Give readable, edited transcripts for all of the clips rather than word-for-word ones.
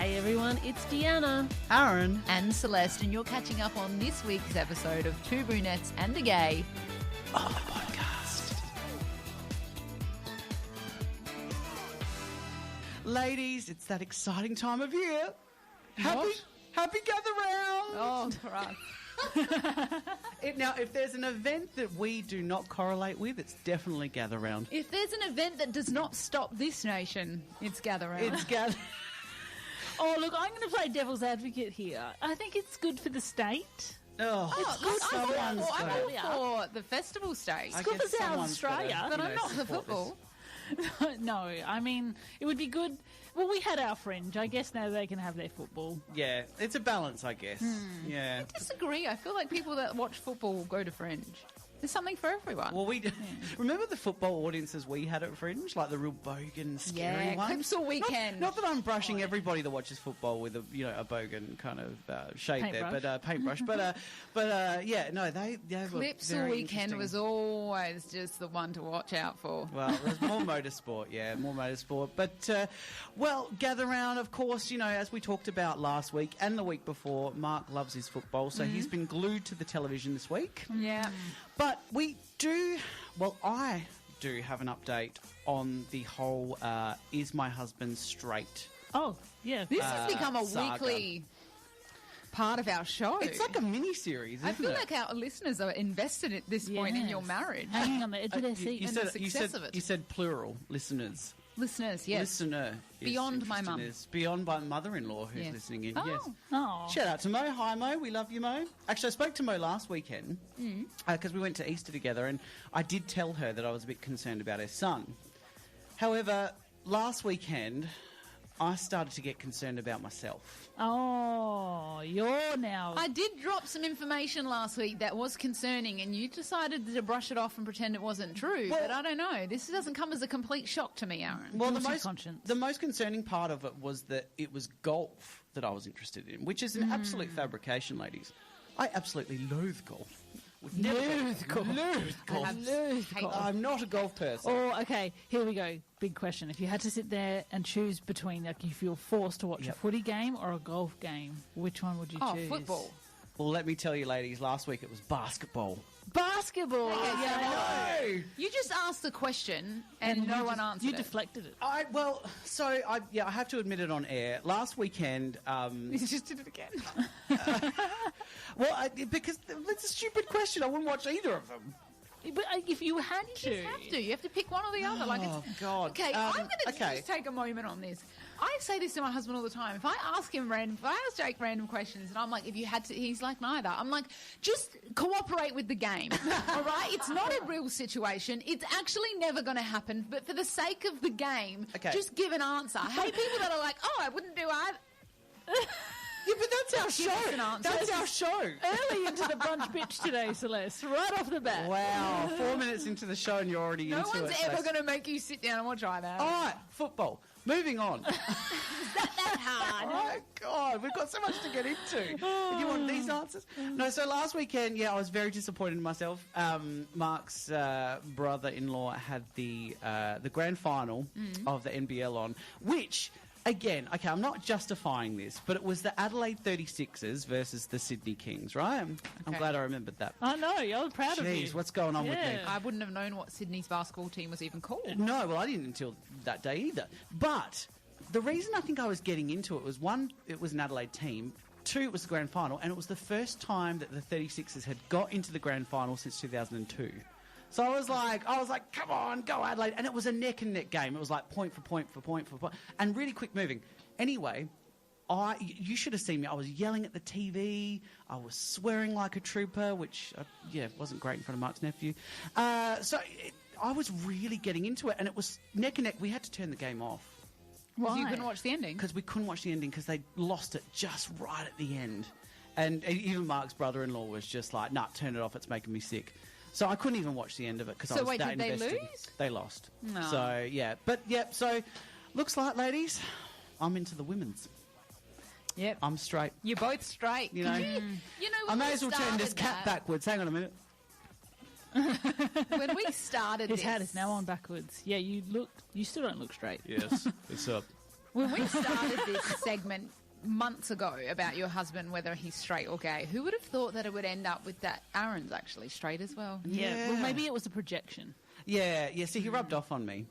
Hi everyone, it's Deanna, Aaron, and Celeste, and you're catching up on this week's episode of Two Brunettes and a Gay. on the podcast. Ladies, it's that exciting time of year. Happy gather round. Oh, right. Now, if there's an event that we do not correlate with, it's definitely gather round. If there's an event that does not stop this nation, it's gather round. It's gather. Oh, look, I'm going to play devil's advocate here. I think it's good for the state. Oh, it's good for someone's I'm sake. all for the festival stage. I good guess for South someone's Australia, gotta, but I'm not for support football. No, I mean, it would be good. Well, we had our fringe. I guess now they can have their football. this. Yeah, it's a balance, I guess. Yeah. I disagree. I feel like people that watch football will go to Fringe. There's something for everyone. Well, remember the football audiences we had at Fringe, like the real bogan, scary ones. Clipsal weekend. Not that I'm brushing everybody that watches football with a bogan kind of shade Paintbrush. there, but paintbrush. Yeah, no, they were Clipsal very weekend interesting. was always just the one to watch out for. Well, there's more motorsport, more motorsport. But, gather round, of course, as we talked about last week and the week before, Mark loves his football, so he's been glued to the television this week. Yeah. But I do have an update on the whole is my husband straight? Oh, yeah. This has become a saga. weekly part of our show. It's like a mini-series, isn't I feel it? like our listeners are invested at this point in your Yes. marriage. Hanging on the edge of their seat. and the success of it. You said plural, listeners. Listeners, yes. Listener. is Beyond my interested mum. in this. Beyond my mother-in-law who's Yes. listening in, Oh. yes. Oh. Shout out to Mo. Hi, Mo. We love you, Mo. Actually, I spoke to Mo last weekend because we went to Easter together, and I did tell her that I was a bit concerned about her son. However, last weekend, I started to get concerned about myself. Oh, you're now. I did drop some information last week that was concerning, and you decided to brush it off and pretend it wasn't true. Well- but I don't know. This doesn't come as a complete shock to me, Aaron. Well, Guilty conscience. the most concerning part of it was that it was golf that I was interested in, which is an absolute fabrication, ladies. I absolutely loathe golf. Loathe golf. Loathe golf. Hate golf. I'm not a golf person. Oh, okay. Here we go. Big question. If you had to sit there and choose between, like, if you're forced to watch a Yep. footy game or a golf game, which one would you choose? Football. Well, let me tell you, ladies, last week it was basketball. Basketball. No! You just asked the question, and no one answered You it. deflected it. I have to admit it on air. Last weekend, You just did it again. because it's a stupid question. I wouldn't watch either of them. But if you had to. You have to. You have to pick one or the other. Oh, God. Okay, I'm going to okay. just take a moment on this. I say this to my husband all the time. If I ask Jake random questions, and I'm like, if you had to, he's like, neither. I'm like, just cooperate with the game, all right? It's not a real situation. It's actually never going to happen. But for the sake of the game, Okay. just give an answer. I hate people that are like, oh, I wouldn't do either. Yeah, but that's our Give us an show. answer. That's our show. Early into the brunch bitch today, Celeste. Right off the bat. Wow, 4 minutes into the show and you're already No into it. one's ever going to make you sit down and watch either. All right, football. Moving on. that hard. Oh, my God, we've got so much to get into. You want these answers? No, so last weekend, I was very disappointed in myself. Mark's brother-in-law had the grand final of the NBL on, which... Again, okay, I'm not justifying this, but it was the Adelaide 36ers versus the Sydney Kings, right? I'm glad I remembered that. I know. You're proud of you. Jeez, what's going on with me? Yeah. I wouldn't have known what Sydney's basketball team was even called. No, well, I didn't until that day either. But the reason I think I was getting into it was, one, it was an Adelaide team. Two, it was the grand final, and it was the first time that the 36ers had got into the grand final since 2002. So I was like, come on, go Adelaide. And it was a neck and neck game. It was like point for point for point for point. And really quick moving. Anyway, you should have seen me. I was yelling at the TV. I was swearing like a trooper, which, wasn't great in front of Mark's nephew. I was really getting into it. And it was neck and neck. We had to turn the game off. Because you Why? couldn't watch the ending. Because we couldn't watch the ending because they lost it just right at the end. And even Mark's brother-in-law was just like, nah, turn it off. It's making me sick. So I couldn't even watch the end of it because I was that did they invested. lose? They lost. No. So, so looks like, ladies, I'm into the women's. Yep. I'm straight. You're both straight. You know, You know, I when may we as well turn this started cat that- backwards. Hang on a minute. When we started His this, hat is now on backwards. Yeah, you still don't look straight. Yes. What's up? When we started this segment months ago about your husband, whether he's straight or gay, who would have thought that it would end up with that Aaron's actually straight as well? Yeah. Well, maybe it was a projection. Yeah. See, he rubbed off on me.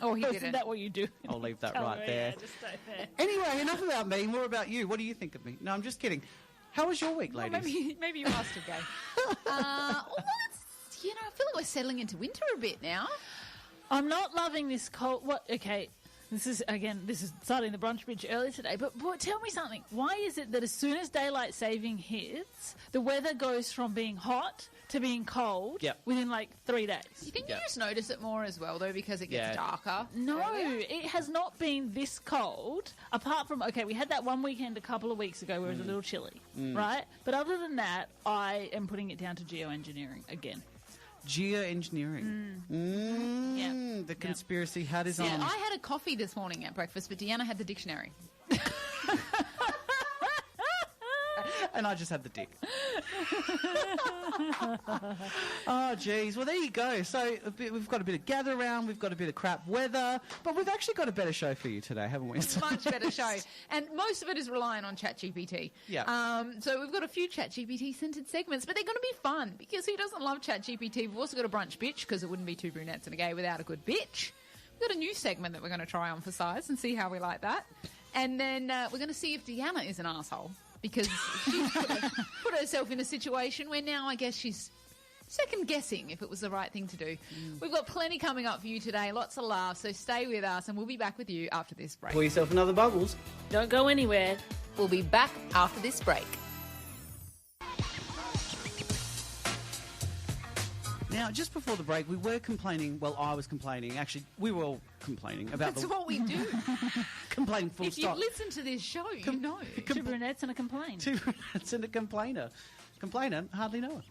Oh, he didn't. Isn't that what you do? I'll leave that Tell right me, there. Yeah, just stay there. Anyway, enough about me. More about you. What do you think of me? No, I'm just kidding. How was your week, ladies? Well, maybe you are still gay. Well, it's, I feel like we're settling into winter a bit now. I'm not loving this cold. What? Okay. This is starting the brunch bridge early today, but tell me something. Why is it that as soon as daylight saving hits, the weather goes from being hot to being cold within like 3 days? You think you just notice it more as well, though, because it gets darker? No, it has not been this cold, apart from, we had that one weekend a couple of weeks ago where it was a little chilly, right? But other than that, I am putting it down to geoengineering again. Geoengineering. The conspiracy hat is on. I had a coffee this morning at breakfast, but Deanna had the dictionary. And I just had the dick. Oh, geez. Well, there you go. So we've got a bit of gather around, we've got a bit of crap weather, but we've actually got a better show for you today, haven't we? Much better show. And most of it is relying on ChatGPT. Yeah. So we've got a few ChatGPT-centered segments, but they're going to be fun, because who doesn't love ChatGPT? We've also got a brunch bitch, because it wouldn't be Two Brunettes and a Gay without a good bitch. We've got a new segment that we're going to try on for size and see how we like that. And then we're going to see if Deanna is an arsehole, because she's put herself in a situation where now I guess she's second-guessing if it was the right thing to do. We've got plenty coming up for you today, lots of laughs, so stay with us, and we'll be back with you after this break. Pour yourself another Bubbles. Don't go anywhere. We'll be back after this break. Now, just before the break, we were complaining. Well, I was complaining. Actually, we were all complaining about That's what we do. complaining full If stop. you listen to this show, you know. Two brunettes and a complaint. Two brunettes and a complainer. Complainer? Hardly know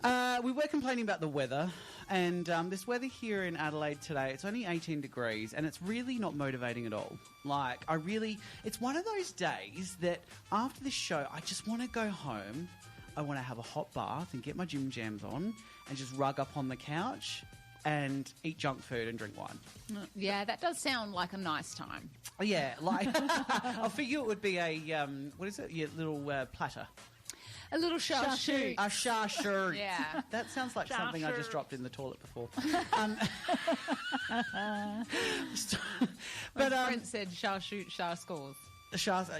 her. We were complaining about the weather, and this weather here in Adelaide today, it's only 18 degrees, and it's really not motivating at all. Like, it's one of those days that after this show, I just want to go home. I want to have a hot bath and get my gym jams on and just rug up on the couch and eat junk food and drink wine. Yeah, that does sound like a nice time. Yeah, like, I figure it would be a, what is it, your little platter. A little charcuterie. A charcuterie. Yeah. That sounds like something I just dropped in the toilet before. But Brent said charcuterie, char scores.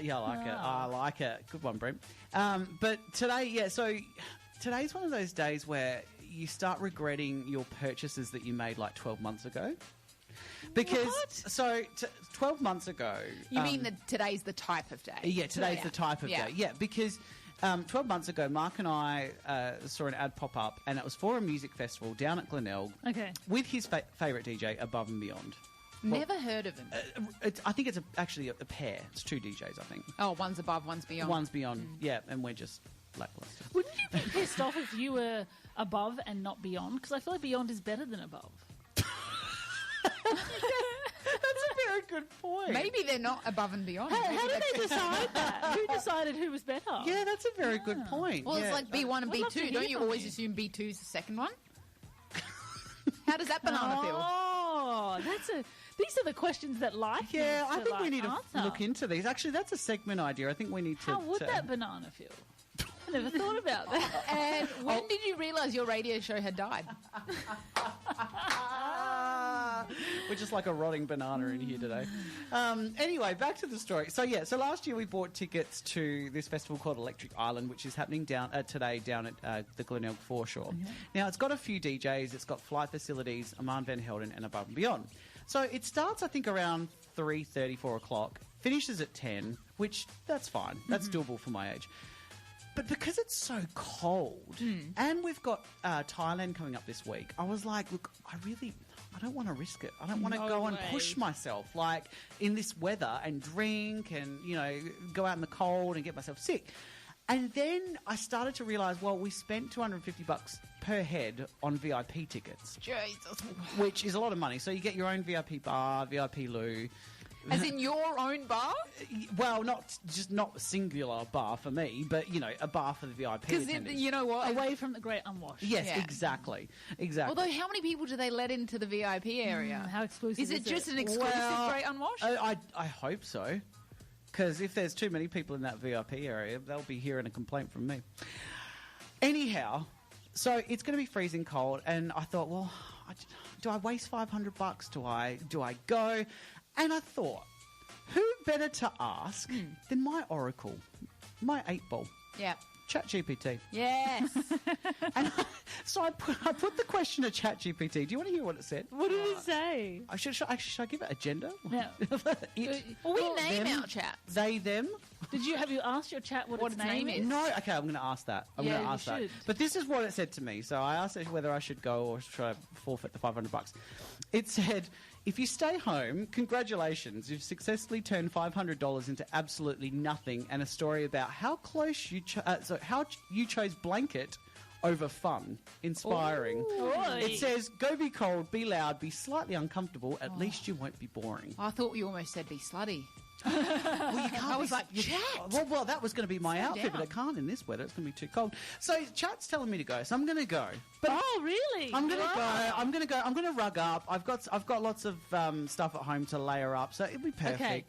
Yeah, I like it. I like it. Good one, Brent. But today, so today's one of those days where you start regretting your purchases that you made like 12 months ago. Because, 12 months ago... You mean that today's the type of day? Yeah, today's the type of day. Yeah, because 12 months ago, Mark and I saw an ad pop up, and it was for a music festival down at Glenelg with his favourite DJ, Above and Beyond. Never heard of him. I think it's actually a pair. It's two DJs, I think. Oh, one's above, one's beyond. One's beyond, yeah, and we're just lackluster. Wouldn't you be pissed off if you were above and not beyond? Because I feel like beyond is better than above. That's a very good point. Maybe they're not above and beyond. How did they decide that? Who decided who was better? Yeah, that's a very good point. Well, it's like B1 and I'd love to B2. hear Don't you from always you. assume B2 is the second one? How does that banana feel? Oh, these are the questions that life Yeah, needs I to, think we need to answer. look into these. Actually, that's a segment idea. I think we need to... How would that banana feel? I never thought about that. And when did you realise your radio show had died? We're just like a rotting banana in here today. Anyway, back to the story. So last year we bought tickets to this festival called Electric Island, which is happening today down at the Glenelg foreshore. Mm-hmm. Now, it's got a few DJs, it's got flight facilities, Aman Van Helden and Above and Beyond. So it starts, I think, around 3:30, 4 o'clock, finishes at 10, which that's fine. That's doable for my age. But because it's so cold, and we've got Thailand coming up this week, I was like, look, I don't want to risk it. I don't want to go and push myself, like, in this weather and drink and, go out in the cold and get myself sick. And then I started to realise, well, we spent $250 per head on VIP tickets. Jesus. Which is a lot of money. So you get your own VIP bar, VIP loo. As in your own bar? Well, not a singular bar for me, but, you know, a bar for the VIP Because attendees. you know what? Away from the great unwashed. Yes, Yeah. exactly. Although, how many people do they let into the VIP area? How exclusive Is it just an exclusive Well, great unwashed? I hope so. Because if there's too many people in that VIP area, they'll be hearing a complaint from me. Anyhow, so it's going to be freezing cold, and I thought, well, do I waste $500? Do I go? And I thought, who better to ask than my oracle, my 8-ball, Yeah. ChatGPT. Yes. And so I put the question to ChatGPT. Do you want to hear what it said? What did it say? Should I give it a gender? Yeah. It, Well, we name them, our chats. they, them. Have you asked your chat what its name is? No, okay, I'm going to ask that. I'm Yeah, going to you ask that. should. But this is what it said to me. So I asked it whether I should go or should I forfeit the $500. It said, if you stay home, congratulations, you've successfully turned $500 into absolutely nothing, and a story about how close you how you chose blanket over fun. Inspiring. Ooh. It says, go be cold, be loud, be slightly uncomfortable, at least you won't be boring. I thought you almost said be slutty. Well, you can't I was like, you- chat. Well, that was going to be my Slow outfit, but down. it can't in this weather. It's going to be too cold. So chat's telling me to go, so I'm going to go. But Oh, really? I'm going to go. I'm going to go. I'm going to rug up. I've got lots of stuff at home to layer up, so it'll be perfect. Okay.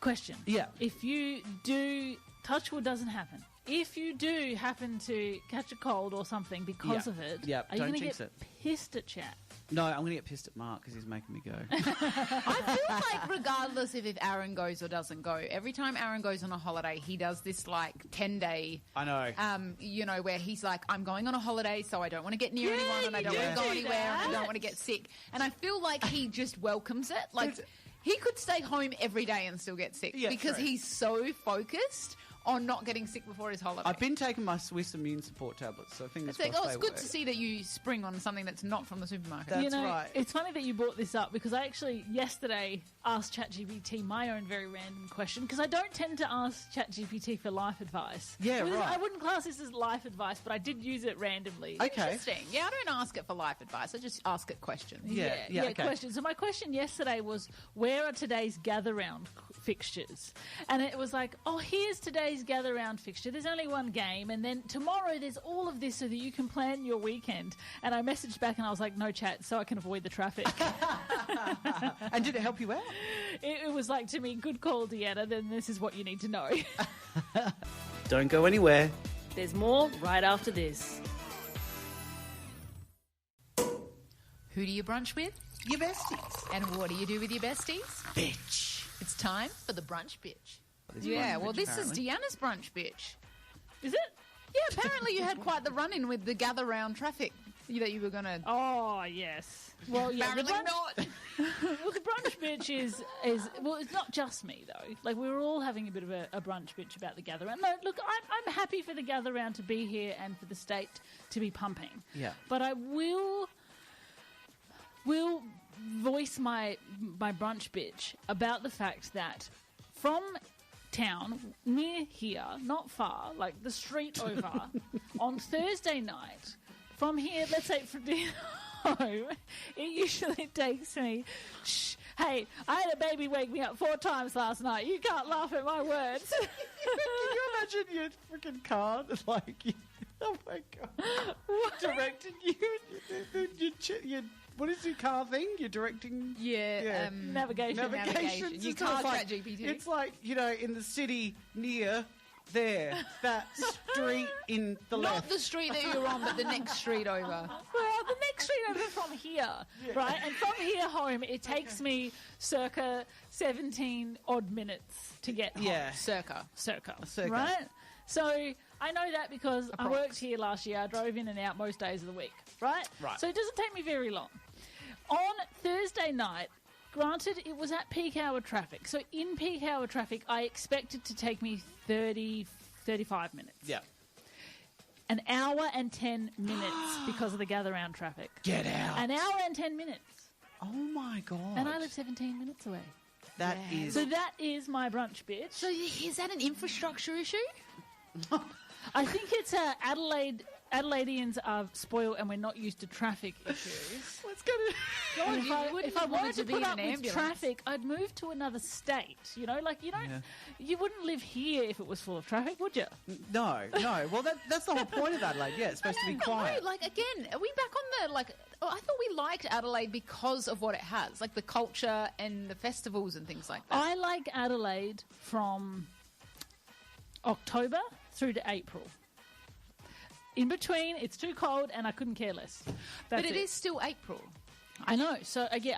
Question. Yeah. If you do, touch wood doesn't happen. If you do happen to catch a cold or something because Yeah. of it, Yeah, are you don't going to jinx get it. pissed at chat? No, I'm going to get pissed at Mark because he's making me go. I feel like regardless of if Aaron goes or doesn't go, every time Aaron goes on a holiday, he does this like 10-day, I know. you know, where he's like, I'm going on a holiday, so I don't want to get near anyone and I don't want to do go anywhere and I that. don't want to get sick. And I feel like he just welcomes it. Like he could stay home every day and still get sick Yeah, because true. he's so focused on not getting sick before his holiday. I've been taking my Swiss immune support tablets, so fingers It's like, crossed oh, it's they good work. to see that you spring on something that's not from the supermarket. That's right. It's funny that you brought this up because I actually yesterday asked ChatGPT my own very random question because I don't tend to ask ChatGPT for life advice. Yeah, Well, right. I wouldn't class this as life advice, but I did use it randomly. Okay. Interesting. Yeah, I don't ask it for life advice. I just ask it questions. Yeah, okay. Question. So my question yesterday was, where are today's gather round fixtures? And it was like, oh, here's today's gather round fixture. There's only one game, and then tomorrow there's all of this so that you can plan your weekend. And I messaged back and I was like, no chat, so I can avoid the traffic. And did it help you out? It was like to me, good call, Deanna. Then this is what you need to know. Don't go anywhere. There's more right after this. Who do you brunch with? Your besties. And what do you do with your besties? Bitch. It's time for the brunch bitch. This Yeah, brunch well, bitch, this apparently. is Deanna's brunch bitch. Is it? Yeah, apparently you had quite the run-in with the gather round traffic that you were going to... Oh, yes. Well, yeah. Apparently not. Well, the brunch bitch is well, it's not just me though. Like we were all having a bit of a brunch bitch about the gather round. No, look, I'm happy for the gather round to be here and for the state to be pumping. Yeah. But I will voice my brunch bitch about the fact that from town near here, not far, like the street over, on Thursday night, from here, let's say from home, it usually takes me, hey, I had a baby wake me up 4 times last night. You can't laugh at my words. Can you imagine your freaking car? Like, oh my God. Directing you. Your what is your car thing? You're directing. Yeah. Navigation. Navigation. You It's almost can't like, chat GPT. It's like, you know, in the city near there, that street in the Not left. the street that you're on, but the next street over. Well, the next street over from here, right? And from here home, it takes me circa 17 odd minutes to get home. Yeah. Circa. Circa. Circa. Right? So I know that because I Approx. worked here last year. I drove in and out most days of the week, right? Right. So it doesn't take me very long. On Thursday night, granted, it was at peak hour traffic. So in peak hour traffic, I expected to take me 30, 35 minutes. Yeah. An hour and 10 minutes because of the gather round traffic. Get out. An hour and 10 minutes. Oh my God. And I live 17 minutes away. That Yeah. is. So that is my brunch bitch. So is that an infrastructure issue? I think it's Adelaide Adelaideans are spoiled and we're not used to traffic issues. Let's go to... If I wanted to be put in up an with ambulance. traffic, I'd move to another state. You know, like you wouldn't live here if it was full of traffic, would you? No. Well, that's the whole point of Adelaide. Yeah, it's supposed to be quiet. No, like, again, are we back on the, like... Oh, I thought we liked Adelaide because of what it has, like the culture and the festivals and things like that. I like Adelaide from October through to April. In between, it's too cold and I couldn't care less. But it is still April. I know. So I get.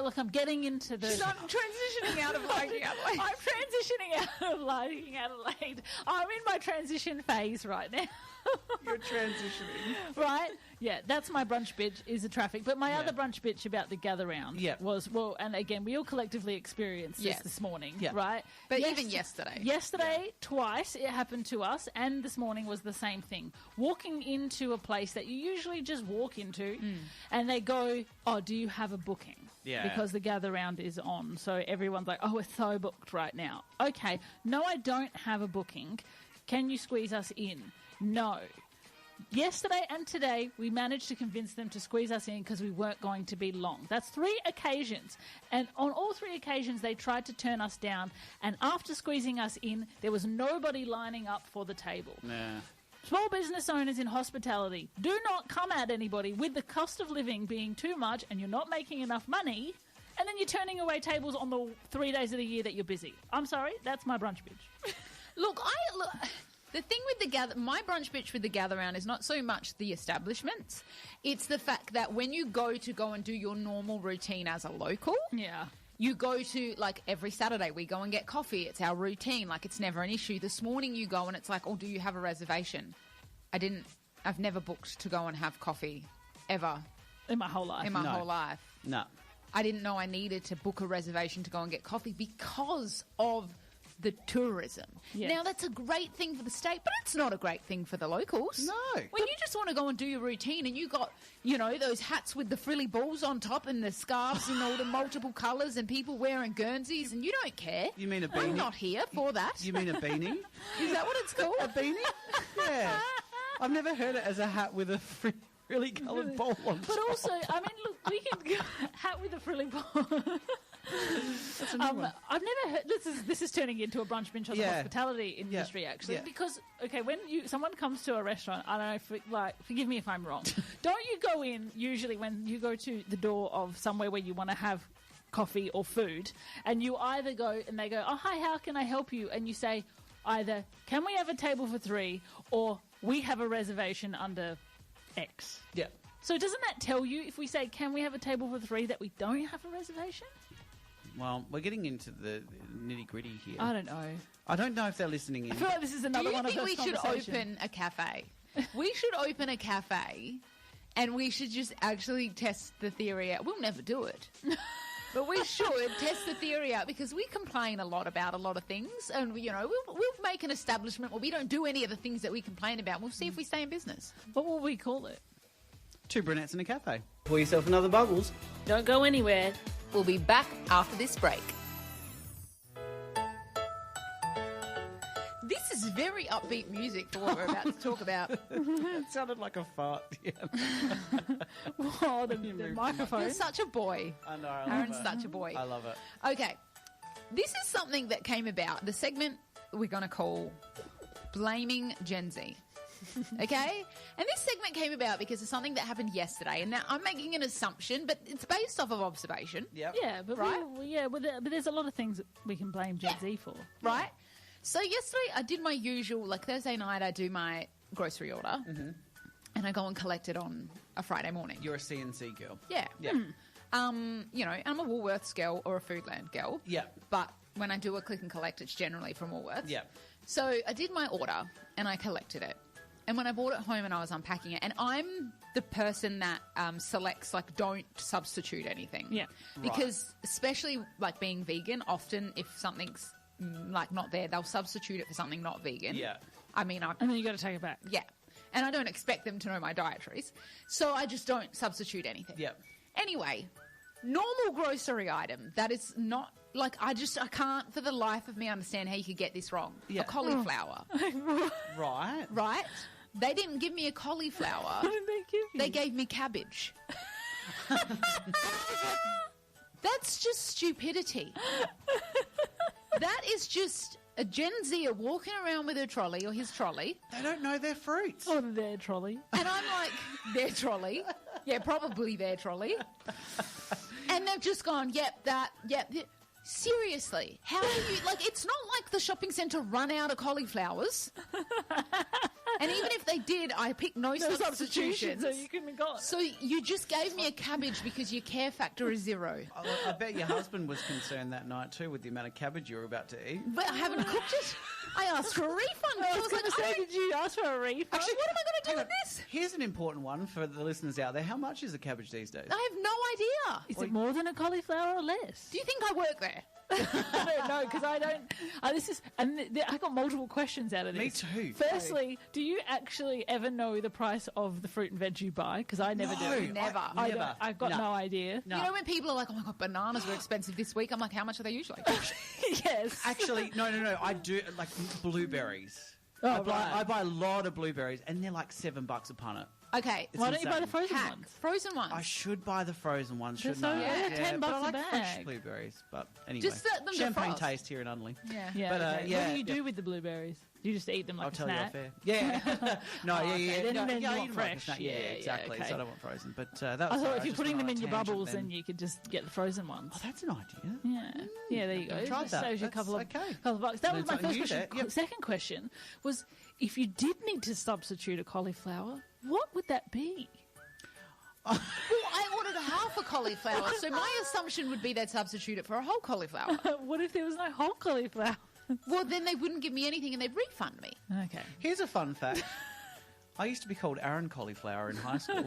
Look, I'm getting into the. I'm transitioning out of liking Adelaide. I'm transitioning out of liking Adelaide. I'm in my transition phase right now. You're transitioning. Right? Yeah, that's my brunch bitch, is the traffic. But my other brunch bitch about the gather round was, well, and again, we all collectively experienced this morning, right? But even yesterday. Yesterday, twice, it happened to us, and this morning was the same thing. Walking into a place that you usually just walk into, and they go, oh, do you have a booking? Yeah. Because the gather round is on. So everyone's like, oh, we're so booked right now. Okay, no, I don't have a booking. Can you squeeze us in? No. Yesterday and today, we managed to convince them to squeeze us in because we weren't going to be long. That's 3 occasions. And on all 3 occasions, they tried to turn us down. And after squeezing us in, there was nobody lining up for the table. Nah. Small business owners in hospitality, do not come at anybody with the cost of living being too much and you're not making enough money, and then you're turning away tables on the 3 days of the year that you're busy. I'm sorry, that's my brunch bitch. Look, the thing with my brunch bitch with the gather round is not so much the establishments. It's the fact that when you go and do your normal routine as a local, you go to, like, every Saturday we go and get coffee. It's our routine. Like, it's never an issue. This morning you go and it's like, oh, do you have a reservation? I've never booked to go and have coffee ever. In my whole life. Whole life. No. I didn't know I needed to book a reservation to go and get coffee because of the tourism. Yes. Now, that's a great thing for the state, but it's not a great thing for the locals. No. When you just want to go and do your routine and you got, those hats with the frilly balls on top and the scarves and all the multiple colours and people wearing Guernseys and you don't care. You mean a beanie? I'm not here for that. You mean a beanie? Is that what it's called? A beanie? Yeah. I've never heard it as a hat with a really coloured ball on top. But also, I mean, look, we can go hat with a frilly ball. That's a new one. I've never heard this is turning into a brunch bench on the hospitality industry actually because when someone comes to a restaurant, I don't know, forgive me if I'm wrong, don't you go in usually when you go to the door of somewhere where you want to have coffee or food and you either go and they go, oh hi, how can I help you, and you say either can we have a table for 3 or we have a reservation under X. Yeah. So doesn't that tell you if we say can we have a table for 3 that we don't have a reservation? Well, we're getting into the nitty-gritty here. I don't know. I don't know if they're listening in. I feel like this is another one of those we should conversations. open a cafe? We should open a cafe and we should just actually test the theory out. We'll never do it. But we should test the theory out because we complain a lot about a lot of things and, we'll make an establishment where we don't do any of the things that we complain about. We'll see if we stay in business. What will we call it? Two Brunettes in a Cafe. Pour yourself another Bubbles. Don't go anywhere. We'll be back after this break. This is very upbeat music for what we're about to talk about. That sounded like a fart. Yeah. Oh, the microphone. You're such a boy. I know. I love Aaron's it. such a boy. I love it. Okay. This is something that came about. The segment we're going to call Blaming Gen Z. Okay? And this segment came about because of something that happened yesterday. And now I'm making an assumption, but it's based off of observation. Yep. Yeah, but but there's a lot of things that we can blame Gen Z for. Right? So yesterday I did my usual, like Thursday night I do my grocery order. Mm-hmm. And I go and collect it on a Friday morning. You're a CNC girl. Yeah. Yeah. I'm a Woolworths girl or a Foodland girl. Yeah. But when I do a click and collect, it's generally from Woolworths. Yeah. So I did my order and I collected it. And when I brought it home and I was unpacking it, and I'm the person that selects, like, don't substitute anything. Yeah. Because especially, like, being vegan, often if something's, like, not there, they'll substitute it for something not vegan. Yeah. I mean, And then you got to take it back. yeah. And I don't expect them to know my dietaries. So I just don't substitute anything. Yeah. Anyway, normal grocery item that is not, like, I can't for the life of me understand how you could get this wrong. Yeah. A cauliflower. Right. Right? They didn't give me a cauliflower. What did they give you? They gave me cabbage. That's just stupidity. That is just a Gen Zer walking around with her trolley or his trolley. They don't know their fruits. Oh, their trolley. And I'm like, their trolley? Yeah, probably their trolley. And they've just gone, yep. Seriously, how do you, like, it's not like the shopping centre run out of cauliflowers. And even if they did, I picked no substitutions. So you couldn't have gone. So you just gave me a cabbage because your care factor is 0. I bet your husband was concerned that night too with the amount of cabbage you were about to eat. But I haven't cooked it. I asked for a refund. I was going to say, did you ask for a refund? Actually, what am I going to do with this? Here's an important one for the listeners out there. How much is a cabbage these days? I have no idea. Is it more than a cauliflower or less? Do you think I work there? I don't know, because I don't. I got multiple questions out of this. Me too. Firstly, do you actually ever know the price of the fruit and veg you buy? Because I never do. Never. I've got no idea. No. You know when people are like, oh my God, bananas were expensive this week? I'm like, how much are they usually? Yes. Actually, no. I do, like, blueberries. Oh, I buy a lot of blueberries, and they're like $7 a punnet. Okay. Why don't you buy the insane. frozen Hack. ones? Frozen ones. I should buy the frozen ones, They're shouldn't so I? good. They're $10 but I like a fresh bag. blueberries. But anyway, Just let them champagne defrost. taste here in Unley. Yeah. Yeah. But, okay. yeah, What do you yeah. do with the blueberries? Do you just eat them like I'll a tell you snack? off air. Yeah. No, Oh, okay. Then No, you yeah, want eat them like a fresh. snack. Yeah, Yeah, yeah, exactly. okay. So I don't want frozen. But that I was thought all if you're right. putting them in Just your went on a bubbles, tangent then you could just get the frozen ones. Oh, that's an idea. Yeah, yeah. There you go. Tried Just that. saves you a That's couple of okay. bucks. That Learn was my something first new question. there. Yep. Second question was, if you did need to substitute a cauliflower, what would that be? Well, I ordered half a cauliflower, so my assumption would be they'd substitute it for a whole cauliflower. What if there was no whole cauliflower? Well, then they wouldn't give me anything and they'd refund me. Okay. Here's a fun fact. I used to be called Aaron Cauliflower in high school.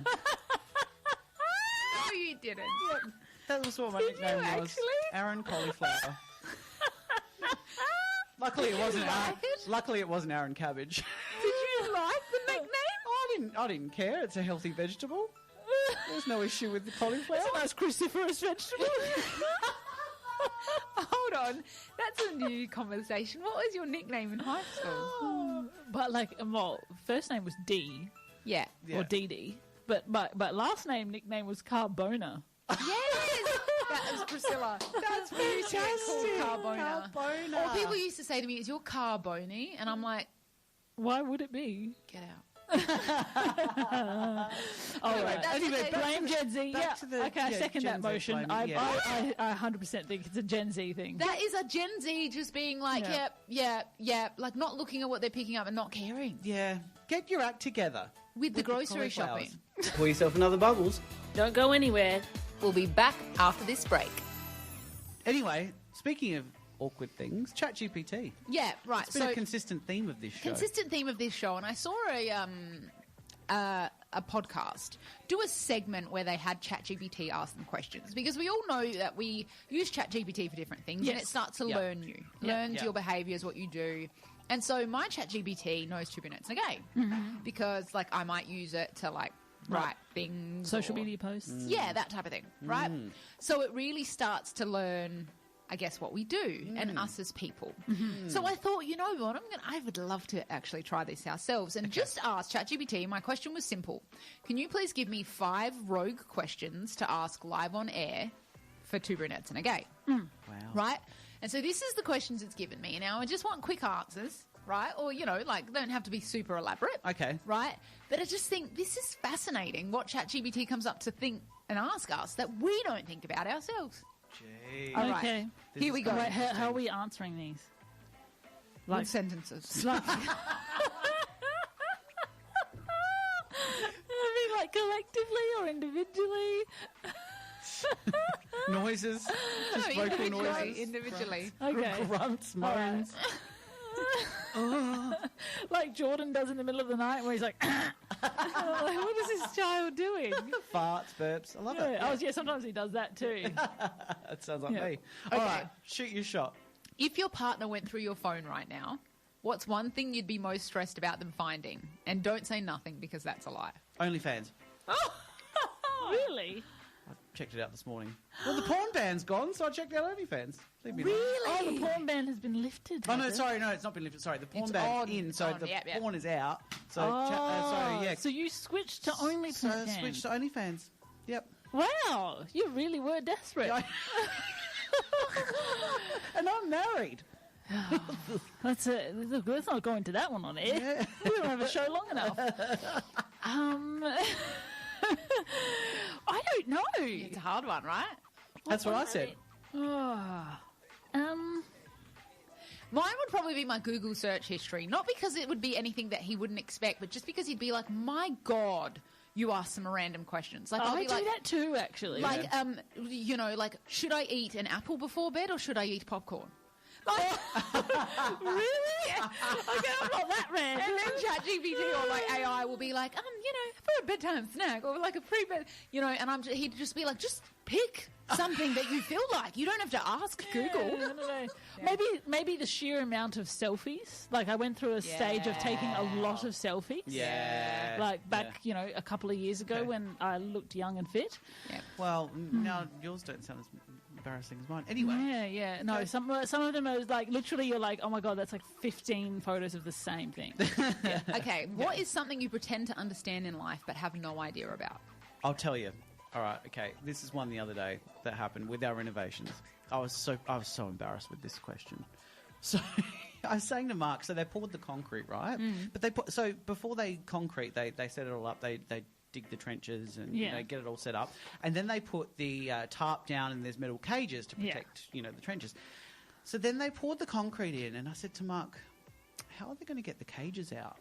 No, you didn't. That was what my Did nickname you was. actually? Aaron Cauliflower. Luckily, it wasn't. like it? Luckily, it wasn't Aaron Cabbage. Did you like the nickname? I didn't care. It's a healthy vegetable. There's no issue with the cauliflower. That's a nice cruciferous vegetable. Hold on. That's a new conversation. What was your nickname in high school? But well, first name was D Yeah. Yeah. or DD, but last nickname was Carbone. Yes! That was Priscilla. That's fantastic. Carbona. Carbona. Or people used to say to me, is your Carbone? And I'm like, Why would it be? get out. All right. that's Anyway, okay. blame Gen Z. Back Yeah. to the- Okay, I yeah, second Gen that Z motion. blaming, I 100% think it's a Gen Z thing. That is a Gen Z just being like, Yeah. yep, like not looking at what they're picking up and not caring. Yeah. Get your act together. With the grocery cauliflowers. shopping. Pour yourself another bubbles. Don't go anywhere. We'll be back after this break. Anyway, speaking of awkward things, ChatGPT. Yeah, right. It's been a consistent theme of this show. Consistent theme of this show, and I saw a podcast do a segment where they had ChatGPT ask them questions, because we all know that we use ChatGPT for different things, and Yes. it starts to Yep. learn you, Yep. learns Yep. your behaviours, what you do. And so my ChatGPT knows Two Brunettes A Gay, because like I might use it to like write things, Social or- media posts. yeah, that type of thing, right? So it really starts to learn, I guess, what we do and us as people. So I thought, you know what, I would love to actually try this ourselves and just ask ChatGPT. My question was simple. Can you please give me 5 rogue questions to ask live on air for Two Brunettes and a Gay? Wow. Right? And so this is the questions it's given me. Now, I just want quick answers, right? Or, you know, like, don't have to be super elaborate. Okay. Right? But I just think this is fascinating what ChatGPT comes up to think and ask us that we don't think about ourselves. Gee. All right. Okay. This Here is we go. gonna Wait, be how are interesting. we answering these? Like sentences. Like, I mean, like collectively or individually? Noises. Just vocal individually. noises. Individually. Okay. Grunts, All right. moans. Like Jordan does in the middle of the night where he's like, like, what is this child doing? Farts, burps. I love Yeah. it. Oh, yeah, sometimes he does that too. That sounds like Yeah. me. All right. Shoot your shot. If your partner went through your phone right now, what's one thing you'd be most stressed about them finding? And don't say nothing, because that's a lie. OnlyFans. Really? I checked it out this morning. Well, the porn ban's gone, so I checked out OnlyFans. Leave me alone. Oh, the porn ban has been lifted. Oh, no, has it? sorry, no, it's not been lifted. Sorry, the porn It's ban's on. in, so On, the yep. porn is out. So, Oh, yeah. so you switched to OnlyFans. So I switched to OnlyFans. Yep. Wow, you really were desperate. Yeah, and I'm married. Let's not go into that one on air. Yeah. We don't have a show long enough. I don't know. It's a hard one, right? That's what I said. Oh. Mine would probably be my Google search history. Not because it would be anything that he wouldn't expect, but just because he'd be like, my God, you ask some random questions. Like, I'll I be do like, that too, actually. like, you know, like, should I eat an apple before bed or should I eat popcorn? Like, really? Okay, I'm not that random. and then ChatGPT or like AI will be like, you know, for a bedtime snack or like a pre-bed, you know, and he'd just be like, just pick something that you feel like. You don't have to ask Google. No. Maybe the sheer amount of selfies. Like I went through a stage of taking a lot of selfies. Yeah. Like back, you know, a couple of years ago when I looked young and fit. Yeah. Well, now yours don't sound as embarrassing as mine. Anyway. Yeah. No, some of them are like literally you're like, oh my God, that's like 15 photos of the same thing. Okay, what is something you pretend to understand in life but have no idea about? I'll tell you. All right, okay. This is one the other day that happened with our renovations. I was so embarrassed with this question. So I was saying to Mark, so they poured the concrete, right? But before they concrete, they set it all up. They dig the trenches and you know, get it all set up, and then they put the tarp down, and there's metal cages to protect the trenches. So then they poured the concrete in, and I said to Mark, how are they going to get the cages out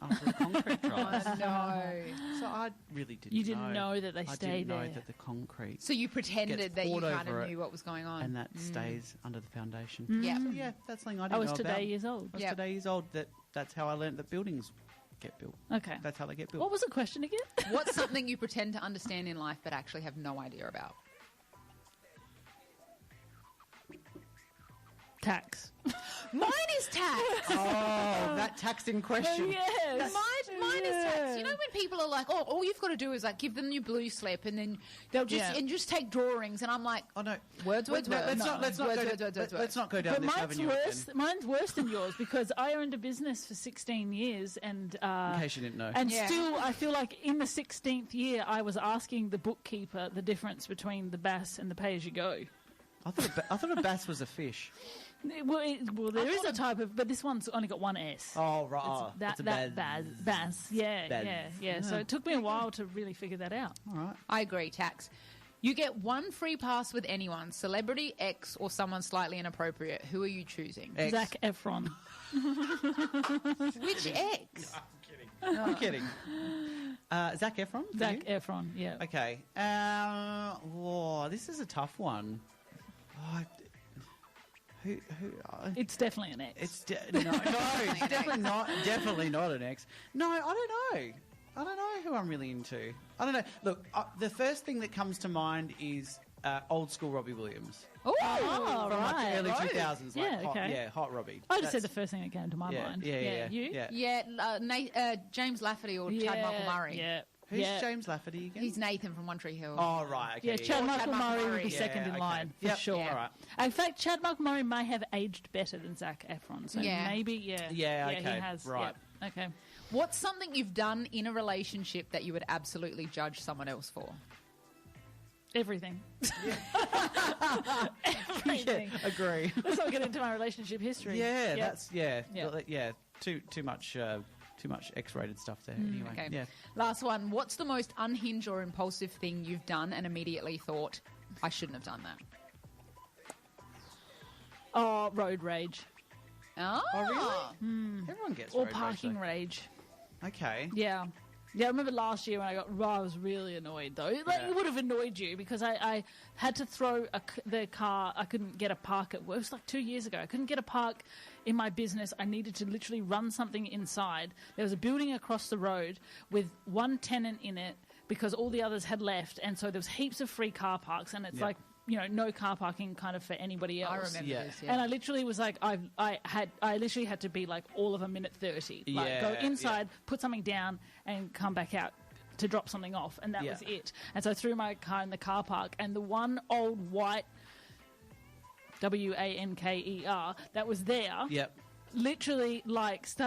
after the concrete dries? No. So I really didn't. You didn't know that they I stay didn't there. know that the concrete So you pretended gets that you poured kind over of it, knew what was going on. and that stays under the foundation. Yeah. So yeah, that's something I I didn't was know today about. years old. I was Yep. today years old. That's how I learned that buildings get built. Okay. That's how they get built. What was the question again? What's something you pretend to understand in life but actually have no idea about? Tax. Mine is tax. Oh, that tax in question. Yes. Mine is tax. You know when people are like, oh, all you've got to do is like give them your blue slip and then they'll just take drawings, and I'm like, Oh no. words. Let's not go down But this mine's avenue worse. again. Mine's worse than yours because I owned a business for 16 years, and In case you didn't know. and Yeah. still, I feel like in the 16th year, I was asking the bookkeeper the difference between the BAS and the pay-as-you-go. I thought a bass was a fish. Well, there is a type of, but this one's only got one S. Oh right. It's it's a that bass. BAS. Yeah. Baz. So it took me a while to really figure that out. All right. I agree, tax. You get one free pass with anyone, celebrity, ex, or someone slightly inappropriate. Who are you choosing? Ex. Zac Efron. Which ex? I'm kidding. Zac Efron? for Zac you? Efron. Yeah. Okay. This is a tough one. Oh, who? It's definitely an X. It's definitely not an ex. No, I don't know who I'm really into. I don't know. Look, the first thing that comes to mind is old school Robbie Williams. Oh, From like the early right. 2000s. Yeah, Like, okay. hot Robbie. I just said the first thing that came to my mind. Yeah. You? Yeah. Yeah, James Lafferty or Chad Michael Murray. Yeah. Who's yeah. James Lafferty again? He's Nathan from One Tree Hill. Oh, right. Okay. Yeah, Chad Michael Murray would be Yeah, second in line for Yep, sure. yeah. All right. In fact, Chad Michael Murray may have aged better than Zac Efron, so Yeah. maybe, Yeah, he okay, has. right. Yeah. Okay. What's something you've done in a relationship that you would absolutely judge someone else for? Everything. Everything. Yeah, agree. Let's not get into my relationship history. Yeah, Yep. that's Yeah. Too much X-rated stuff there. Anyway, Okay. yeah. Last one. What's the most unhinged or impulsive thing you've done and immediately thought, I shouldn't have done that? Oh, road rage. Oh, really? Everyone gets Or road parking rage, rage. though. Okay. Yeah. Yeah, I remember last year when I was really annoyed though. Like, Yeah. it would have annoyed you because I had to throw the car. I couldn't get a park at work. It was like 2 years ago. I couldn't get a park in my business. I needed to literally run something inside. There was a building across the road with one tenant in it because all the others had left, and so there was heaps of free car parks, and it's Yeah. like, you know, no car parking kind of for anybody else. I remember Yeah. this. Yeah. And I literally was like, I literally had to be like all of a minute 30. Like, Yeah, go inside, put something down, and come back out. to drop something off, and that Yeah. was it. And so I threw my car in the car park, and the one old white Wanker that was there Yep. literally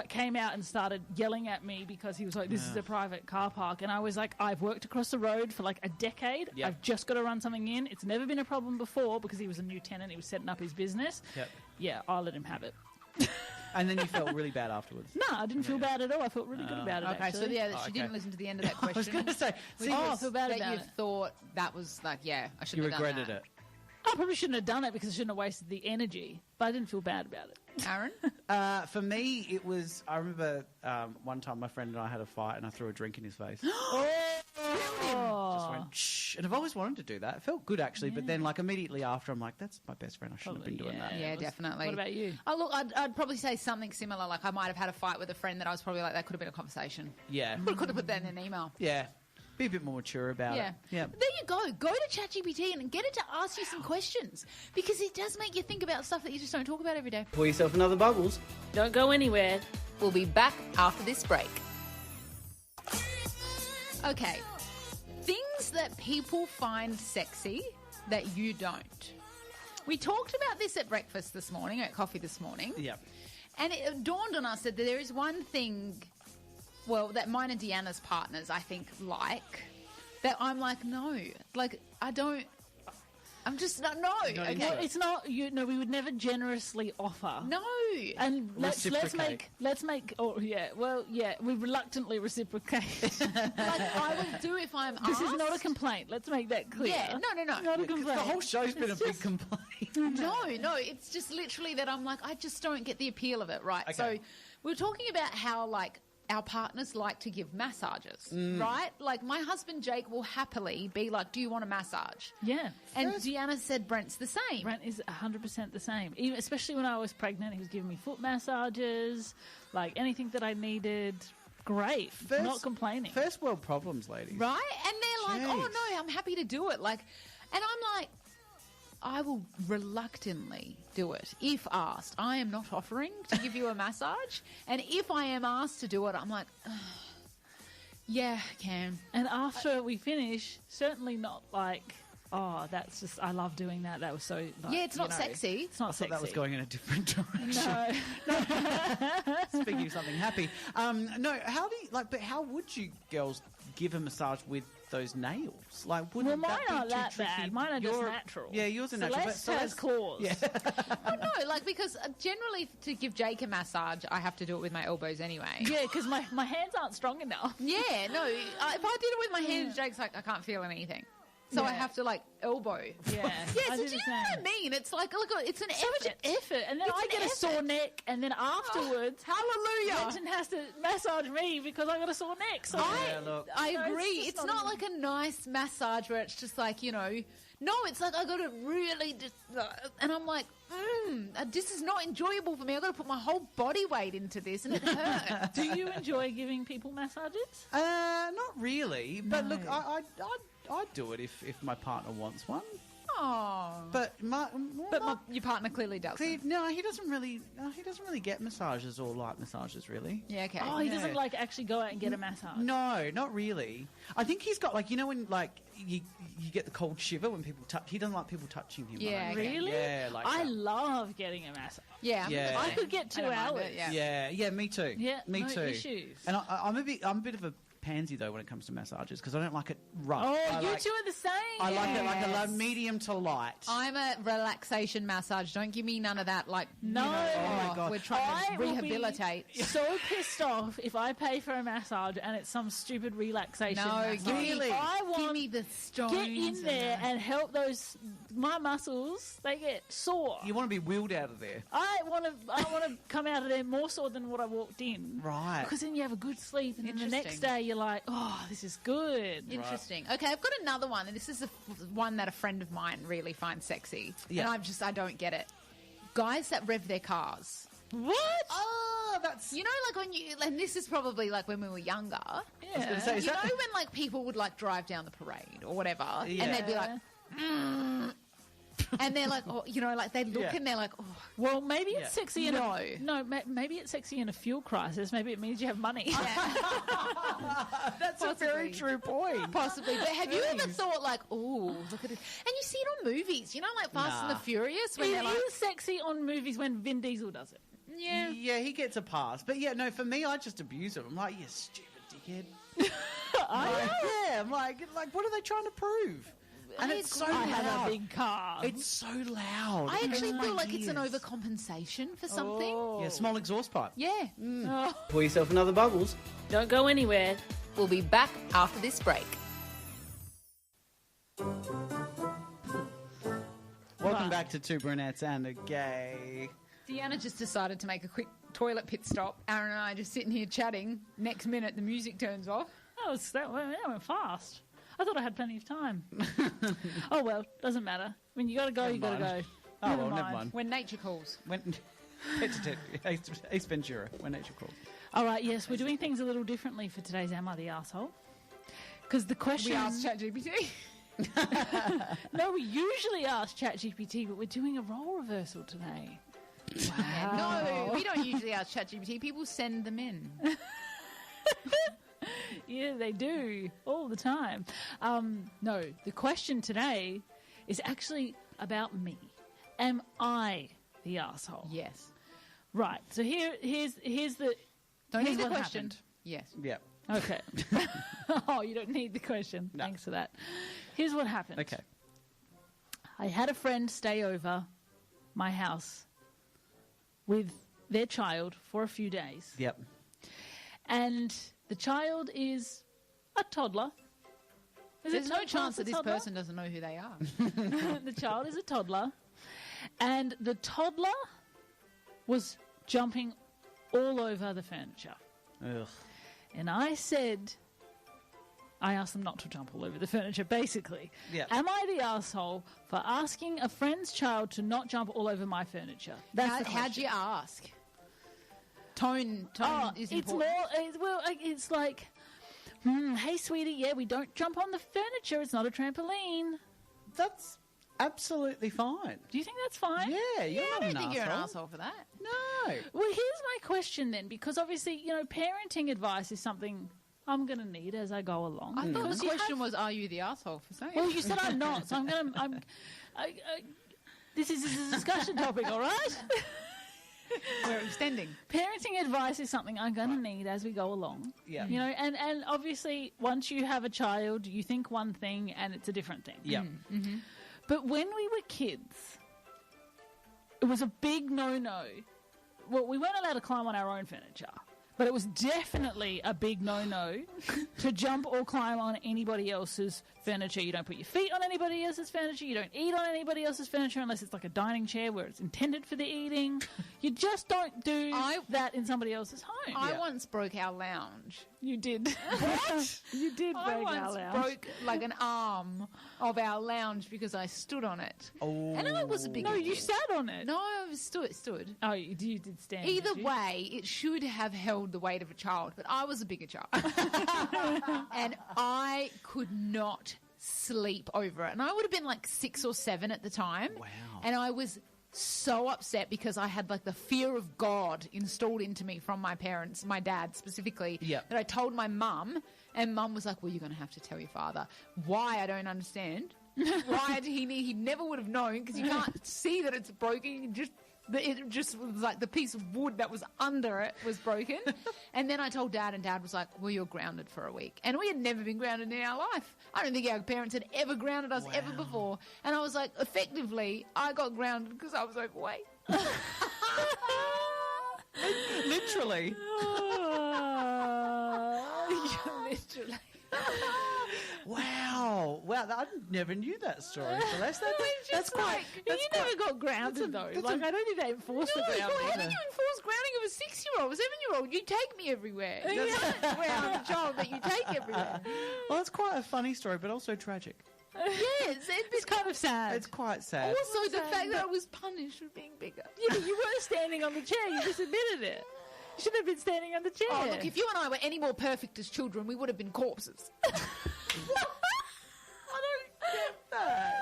came out and started yelling at me because he was like, this is a private car park. And I was like, I've worked across the road for like a decade. Yep. I've just got to run something in. It's never been a problem before because he was a new tenant. He was setting up his business. Yep. Yeah, I'll let him have it. And then you felt really bad afterwards. No, I didn't feel bad at all. I felt really good about it, Okay, actually. so yeah, she okay. didn't listen to the end of that I was question. going to say, see, I feel bad that about you it. thought that was like, yeah, I you shouldn't have done regretted that. it. I probably shouldn't have done it because I shouldn't have wasted the energy, but I didn't feel bad about it. Aaron? For me, it was. I remember one time my friend and I had a fight, and I threw a drink in his face. Just went shh, and I've always wanted to do that. It felt good actually, but then like immediately after, I'm like, that's my best friend. I shouldn't have been doing that. Yeah, it was- definitely. What about you? Oh, look, I'd probably say something similar. Like I might have had a fight with a friend that I was probably like, that could have been a conversation. Yeah, Could have put that in an email. yeah. Be a bit more mature about Yeah. it. Yeah. But there you go. Go to ChatGPT and get it to ask you some questions because it does make you think about stuff that you just don't talk about every day. Pour yourself another bubbles. Don't go anywhere. We'll be back after this break. Okay. Things that people find sexy that you don't. We talked about this at breakfast this morning, at coffee this morning. Yeah. And it dawned on us that there is one thing, well, that mine and Deanna's partners, I think, like, that I'm like, no. Like, I don't. I'm just not, no. Not Okay. into it. It's not, we would never generously offer. No. And let's Reciprocate. we reluctantly reciprocate. Like, I will do if I'm This is asked. not a complaint. Let's make that clear. Yeah, no. Not a Yeah, 'cause complaint. the whole show's been a It's big just- complaint. No, it's just literally that I'm like, I just don't get the appeal of it, right? Okay. So we were talking about how, like, our partners like to give massages, right? Like, my husband, Jake, will happily be like, do you want a massage? Yeah. And Deanna said Brent's the same. Brent is 100% the same. Even, especially when I was pregnant, he was giving me foot massages, like anything that I needed. Great. Not complaining. First world problems, ladies. Right? And they're like, oh, Jeez. no, I'm happy to do it. Like, and I'm like, I will reluctantly do it if asked. I am not offering to give you a massage. And if I am asked to do it, I'm like, yeah, I can. And after we finish, certainly not like, oh, that's just, I love doing that. That was so, like, Yeah, it's not sexy. It's not I sexy. thought that was going in a different direction. No. Speaking of something happy, no. But how would you girls give a massage with those nails? Like, wouldn't Well, mine that be aren't too that tricky? bad. Mine are just Your- natural. Yeah, yours are natural. Celeste has claws. Yeah. Oh, no, like, because generally to give Jake a massage, I have to do it with my elbows anyway. Yeah, because my hands aren't strong enough. Yeah, no, if I did it with my hands, Jake's like, I can't feel anything. So I Yeah. have to, like, elbow. Yeah. Yeah, I so do do you the know what I same. mean? It's like, look, it's an So much effort. effort. And then It's I an get a sore effort. neck, and then afterwards, Hallelujah. Benton has to massage me because I got a sore neck. So Yeah, look. I No, it's agree. just It's not not even- like a nice massage where it's just like, you know, no, it's like I got to really just, and I'm like, this is not enjoyable for me. I got to put my whole body weight into this, and it hurts. do you enjoy giving people massages? Not really. But No. look, I'd do it if my partner wants one. Oh, But your partner clearly doesn't. see, no, he doesn't really get massages or light massages, really. Yeah, okay. Oh, he Yeah. doesn't like actually go out and get a massage. No, not really. I think he's got like, you know, when like you get the cold shiver when people touch. He doesn't like people touching him. Yeah, like, okay. Really? Yeah, like I that. love getting a massage. Yeah, Yeah. I could get 2 I don't mind hours. it, yeah. Yeah, me too. Yeah, me no too. issues. And I'm a bit of a pansy though when it comes to massages because I don't like it rough. Oh, I you like, two are the same. I like it like a Yes. medium to light. I'm a relaxation massage. Don't give me none of that. Like, No. you know, Oh my God. we're trying I to will be rehabilitate. so pissed off if I pay for a massage and it's some stupid relaxation No, massage. give me, Really? I want give me the stones. get in there and help those my muscles. They get sore. You want to be wheeled out of there, I want to come out of there more sore than what I walked in. right? Because then you have a good sleep, and then the next Interesting. day you're like, oh, this is good. Interesting. Okay, I've got another one, and this is one that a friend of mine really finds sexy. Yeah. And I don't get it. Guys that rev their cars. What? Oh, that's. You know, like when you, and this is probably like when we were younger. Yeah. gonna say, is You that- know when like people would like drive down the parade or whatever, Yeah. and they'd be like, and they're like, oh, you know, like they look and they're like, oh, Well, maybe it's sexy in No. maybe it's sexy in a fuel crisis. Maybe it means you have money. That's a very true point. possibly. But have you ever thought like, oh, look at it? And you see it on movies, you know, like Fast and the Furious, when It they're like, is sexy on movies when Vin Diesel does it. yeah. Yeah, he gets a pass. But yeah, no, for me, I just abuse it. I'm like, you stupid dickhead. I'm like, what are they trying to prove? And it's so I loud. have a big car. It's so loud. I actually Oh feel my like it's an ears. overcompensation for something. Oh. Yeah, small exhaust pipe. Yeah. Pour yourself another bubbles. Don't go anywhere. We'll be back after this break. Welcome back to Two Brunettes and a Gay. Deanna just decided to make a quick toilet pit stop. Aaron and I are just sitting here chatting. Next minute, the music turns off. That went fast. I thought I had plenty of time. Oh, well, doesn't matter. When you got to go, you got to go. Oh, well, never mind. When nature calls. Ace Ventura, when nature calls. All right, yes, we're doing things a little differently for today's Am I the Arsehole? Because the question... We asked ChatGPT. No, we usually ask ChatGPT, but we're doing a role reversal today. No, we don't usually ask ChatGPT. People send them in. Yeah, they do, all the time. No, the question today is actually about me. Am I the arsehole? Yes. Right, so here's the... Don't here's need the what question. happened. Yes. Yeah. Okay. Oh, you don't need the question. No. Thanks for that. Here's what happened. Okay. I had a friend stay over my house with their child for a few days. Yep. And the child is a toddler. There's no chance that this toddler? person doesn't know who they are. The child is a toddler. And the toddler was jumping all over the furniture. Ugh. And I asked them not to jump all over the furniture, basically. Yeah. Am I the arsehole for asking a friend's child to not jump all over my furniture? That's the How'd you question. ask? Tone is it's important. it's like, hey, sweetie, yeah, we don't jump on the furniture. It's not a trampoline. That's absolutely fine. Do you think that's fine? Yeah, you're I not don't an think you're an arsehole. asshole for that. No. Well, here's my question then, because obviously, you know, parenting advice is something I'm going to need as I go along. I thought Because the you question have- was, are you the asshole for saying Well, it? you said I'm not, so this is a discussion topic, all right? We're extending. Parenting advice is something I'm going to need as we go along. Yeah. You know, and obviously once you have a child, you think one thing and it's a different thing. Yeah. But when we were kids, it was a big no-no. Well, we weren't allowed to climb on our own furniture, but it was definitely a big no-no to jump or climb on anybody else's furniture. You don't put your feet on anybody else's furniture. You don't eat on anybody else's furniture unless it's like a dining chair where it's intended for the eating. You just don't do that in somebody else's home. I once broke our lounge. You did. What? You did I break our once lounge. broke like an arm of our lounge because I stood on it. Oh. And I was a big No, you idiot. sat on it. No, I was stood. Oh, you did stand. Either did you? way, it should have held the weight of a child, but I was a bigger child. And I could not sleep over it. And I would have been like 6 or 7 at the time. Wow. And I was so upset because I had like the fear of God installed into me from my parents, my dad specifically, Yep. that I told my mum, and mum was like, well, you're going to have to tell your father. Why? I don't understand. Why? He never would have known because you can't see that it's broken. It just was like the piece of wood that was under it was broken. And then I told Dad, and Dad was like, well, you're grounded for a week. And we had never been grounded in our life. I don't think our parents had ever grounded us ever before. And I was like, effectively, I got grounded because I was overweight. Literally. Literally. Wow. Wow, I never knew that story, Celeste. That's quite... You never got grounded though. Like I don't think they enforced the Well, grounding. how did you enforce grounding of a 6-year-old, a 7-year-old? You take me everywhere. You can't ground a child that you take everywhere. Well, it's quite a funny story, but also tragic. Yes, It's kind of sad. It's quite sad. also the fact that I was punished for being bigger. Yeah, but you weren't standing on the chair. You just admitted it. You should have been standing on the chair. Oh, look, if you and I were any more perfect as children, we would have been corpses. I don't get that.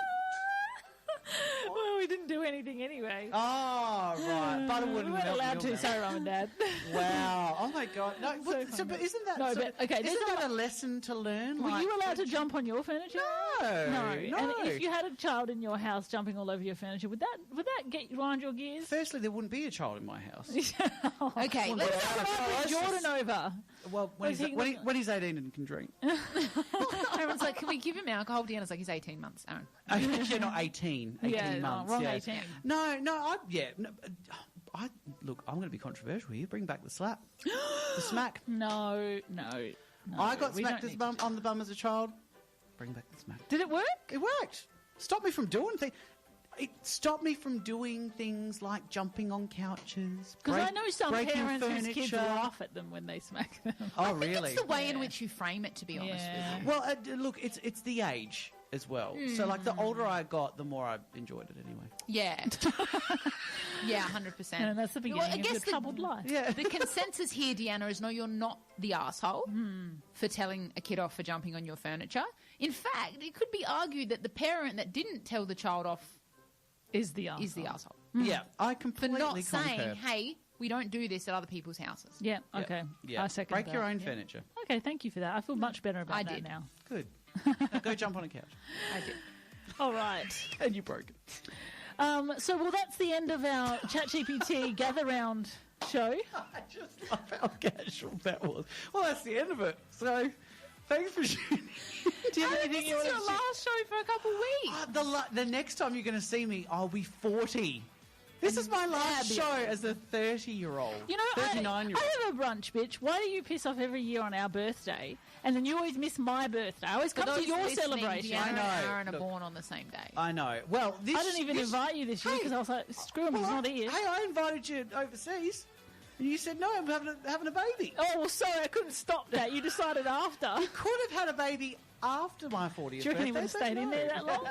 Well, we didn't do anything anyway. Oh, right. Butterwood We and weren't milk allowed to. milk. Sorry, Mum and Dad. Wow. Oh, my God. No, So but isn't that... No, so, but, okay, isn't that a lesson to learn? Were like, you allowed to jump on your furniture? No. No. No. And if you had a child in your house jumping all over your furniture, would that grind your gears? Firstly, there wouldn't be a child in my house. Okay, Let's let's have Jordan over. Well, when he's 18 and can drink. Aaron's like, can we give him alcohol? Deanna's like, he's 18 months, Aaron. You're not 18. 18 Yeah, months. wrong yeah. 18. Look, I'm going to be controversial here. Bring back the slap. The smack. No. I got we smacked don't as on the bum as a child. Bring back the smack. Did it work? It worked. Stopped me from doing things. It stopped me from doing things like jumping on couches. Because I know some breaking parents whose furniture. kids laugh at them when they smack them. Oh, really? It's the way in which you frame it, to be honest Yeah. with you. Well, look, it's the age as well. So, like, the older I got, the more I enjoyed it anyway. Yeah. Yeah, 100%. And that's the beginning Well, I of guess your troubled life. Yeah. The consensus here, Deanna, is no, you're not the asshole for telling a kid off for jumping on your furniture. In fact, it could be argued that the parent that didn't tell the child off Is the answer. is the asshole. Yeah, I For completely not concur. saying, hey, we don't do this at other people's houses. Yeah, Yeah. okay. Yeah. I second Break that. your own Yeah. furniture. Okay, thank you for that. I feel much better about I that did. now. Good. Now go jump on a couch. I do. All right. And you broke it. So that's the end of our ChatGPT Gather Round show. I just love how casual that was. Well, that's the end of it. So, thanks for tuning in. Do you have This anything is you want your to last show for a couple of weeks. The next time you're going to see me, I'll be 40. This is my last show as a 30-year-old. You know, 39-year-old. I have a brunch, bitch. Why do you piss off every year on our birthday? And then you always miss my birthday. I always come to your celebration. Deanna I know. and Aaron are Look. born on the same day. I know. Well, this... I didn't even invite you this year because I was like, screw him, he's not here. Hey, I invited you overseas. And you said, no, I'm having a baby. Oh, well, sorry, I couldn't stop that. You decided after. You could have had a baby after my 40th birthday. Do you reckon he would have so stayed in no. there that long?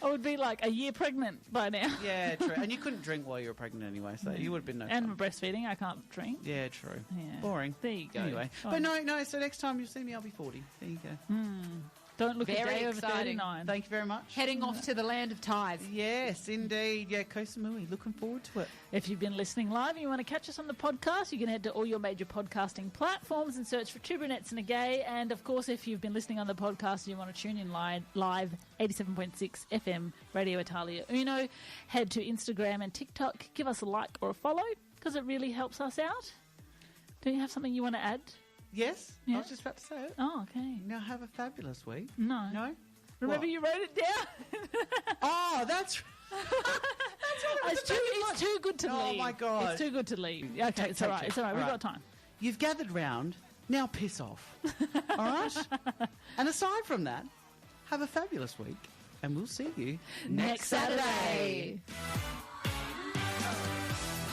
I would be like a year pregnant by now. Yeah, true. And you couldn't drink while you were pregnant anyway, so you would have been no And fun. breastfeeding, I can't drink. Yeah, true. Yeah. Boring. There you go. Anyway. Fine. But no, so next time you see me, I'll be 40. There you go. Don't look Very a day over exciting. 39. Thank you very much. Heading off to the land of tithe. Yes, indeed. Yeah, Koh Samui. Looking forward to it. If you've been listening live and you want to catch us on the podcast, you can head to all your major podcasting platforms and search for Two Brunettes and a Gay. And, of course, if you've been listening on the podcast and you want to tune in live 87.6 FM, Radio Italia Uno, head to Instagram and TikTok. Give us a like or a follow because it really helps us out. Do you have something you want to add? Yes? Yeah. I was just about to say it. Oh, okay. Now have a fabulous week. No. No? Remember What? you wrote it down? Oh, that's... It's too good to Oh, leave. my God. It's too good to leave. Okay, Take it's all right. two. It's all right. We've All got time. You've gathered round. Now piss off. All right? And aside from that, have a fabulous week. And we'll see you Next Saturday.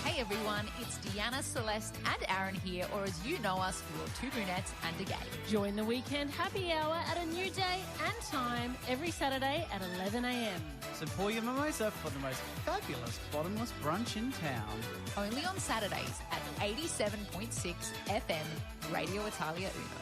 Hey everyone, it's Deanna, Celeste, and Aaron here, or as you know us, your Two Brunettes and a Gay. Join the weekend happy hour at a new day and time every Saturday at 11 a.m. So pour your mimosa for the most fabulous bottomless brunch in town. Only on Saturdays at 87.6 FM, Radio Italia Uno.